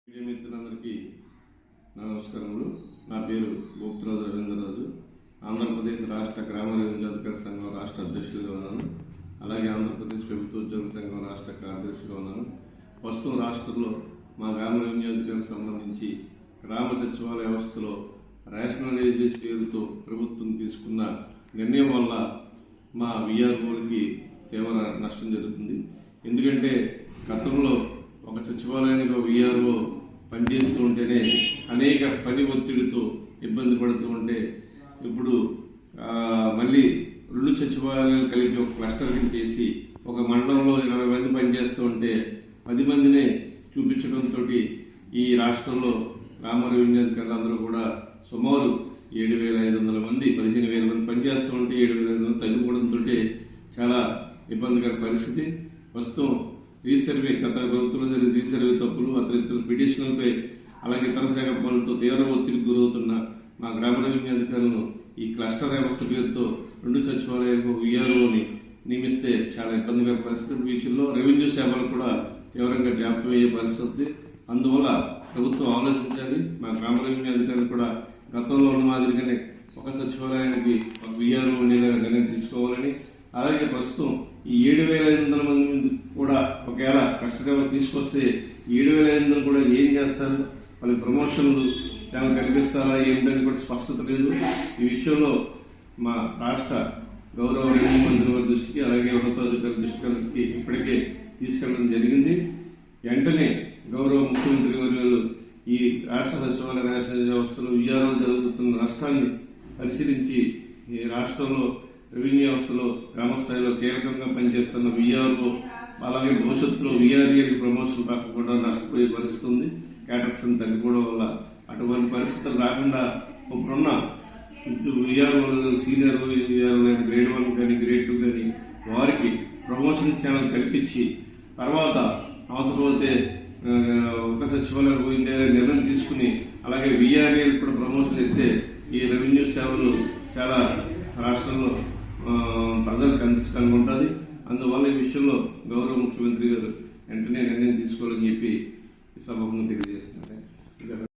Media మిత్రులందరికీ నమస్కారములు. నా పేరు గోప్తరాజు రవీంద్రరాజు. ఆంధ్రప్రదేశ్ రాష్ట్ర గ్రామ రెవెన్యూ అధికార సంఘం రాష్ట్ర అధ్యక్షుడిగా ఉన్నాను. అలాగే ఆంధ్రప్రదేశ్ ప్రభుత్వ ఉద్యోగ సంఘం రాష్ట్ర కార్యదర్శిగా ఉన్నాను. ప్రస్తుతం రాష్ట్రంలో మా గ్రామ రెవెన్యూ అధికారికి సంబంధించి గ్రామ సచివాలయ వ్యవస్థలో రేషనలైజేషన్ పేరుతో ప్రభుత్వం తీసుకున్న నిర్ణయం వల్ల మా విఆర్ఓలకి తీవ్ర నష్టం జరుగుతుంది. ఎందుకంటే గతంలో ఒక సచివాలయానికి విఆర్ఓ పనిచేస్తూ ఉంటేనే అనేక పని ఒత్తిడితో ఇబ్బంది పడుతూ ఉంటే ఇప్పుడు మళ్ళీ 2 సచివాలయాలు కలిపి ఒక క్లస్టర్ చేసి ఒక మండలంలో 20 మంది పనిచేస్తూ ఉంటే 10 మందినే చూపించడంతో ఈ రాష్ట్రంలో గ్రామ రెవెన్యూ అధికారులందరూ కూడా సుమారు 7,500 మంది 15,000 మంది పనిచేస్తూ ఉంటే 7,500 మంది తగ్గిపోవడంతో చాలా ఇబ్బందికర పరిస్థితి. ప్రస్తుతం రీసర్వే గత ప్రభుత్వంలో జరిగిన రీసర్వే తప్పులు అతని పిటిషన్లపై అలాగే ఇతర శాఖ పనులతో తీవ్ర ఒత్తిడికి గురవుతున్న మా గ్రామ రెవెన్యూ అధికారులను ఈ క్లస్టర్ వ్యవస్థ పేరుతో 2 సచివాలయాలకు విఆర్ఓని నియమిస్తే చాలా ఇబ్బందికర పరిస్థితి. వీటిల్లో రెవెన్యూ సేవలు కూడా తీవ్రంగా జాప్యం అయ్యే పరిస్థితి. అందువల్ల ప్రభుత్వం ఆలోచించాలి. మా గ్రామ రెవెన్యూ అధికారులు కూడా గతంలో ఉన్న మాదిరిగానే ఒక సచివాలయానికి ఒక విఆర్ఓ ఉండేలాగా నిర్ణయం తీసుకోవాలని, అలాగే ప్రస్తుతం ఈ 7,500 మంది కూడా ఒకవేళ కష్టంగా తీసుకొస్తే 7,500 కూడా ఏం చేస్తారు, వాళ్ళకి ప్రమోషన్లు చాలా కల్పిస్తారా ఏంటని కూడా స్పష్టత లేదు. ఈ విషయంలో మా రాష్ట్ర గౌరవ రెవెన్యూ మంత్రి వారి దృష్టికి అలాగే ఉన్నతాధికారుల దృష్టికి ఇప్పటికే తీసుకెళ్లడం జరిగింది. వెంటనే గౌరవ ముఖ్యమంత్రి వర్యులు ఈ రాష్ట్ర సచివాలయ రేషన్ వ్యవస్థలో విఆర్ఓ జరుగుతున్న నష్టాన్ని పరిశీలించి ఈ రాష్ట్రంలో రెవెన్యూ వ్యవస్థలో గ్రామస్థాయిలో కీలకంగా పనిచేస్తున్న విఆర్ఓ అలాగే భవిష్యత్తులో విఆర్ఏకి ప్రమోషన్ రాకుండా నష్టపోయే పరిస్థితి ఉంది. కేటస్ట్ని తగ్గిపోవడం వల్ల అటువంటి పరిస్థితులు రాకుండా ఇప్పుడున్న విఆర్ఓలు సీనియర్ విఆర్ఓ గ్రేడ్ 1 కానీ గ్రేడ్ 2 కానీ వారికి ప్రమోషన్ ఛానల్ కల్పించి తర్వాత అవసరమైతే ఒక సచివాలయం పోయిందే నిర్ణయం తీసుకుని అలాగే విఆర్ఏలకు కూడా ప్రమోషన్ ఇస్తే ఈ రెవెన్యూ సేవలు చాలా రాష్ట్రంలో ప్రజలకు అందించడానికి ఉంటుంది. అందువల్ల ఈ విషయంలో గౌరవ ముఖ్యమంత్రి గారు వెంటనే నిర్ణయం తీసుకోవాలని చెప్పి ఈ సభకు తెలియజేస్తున్నారు.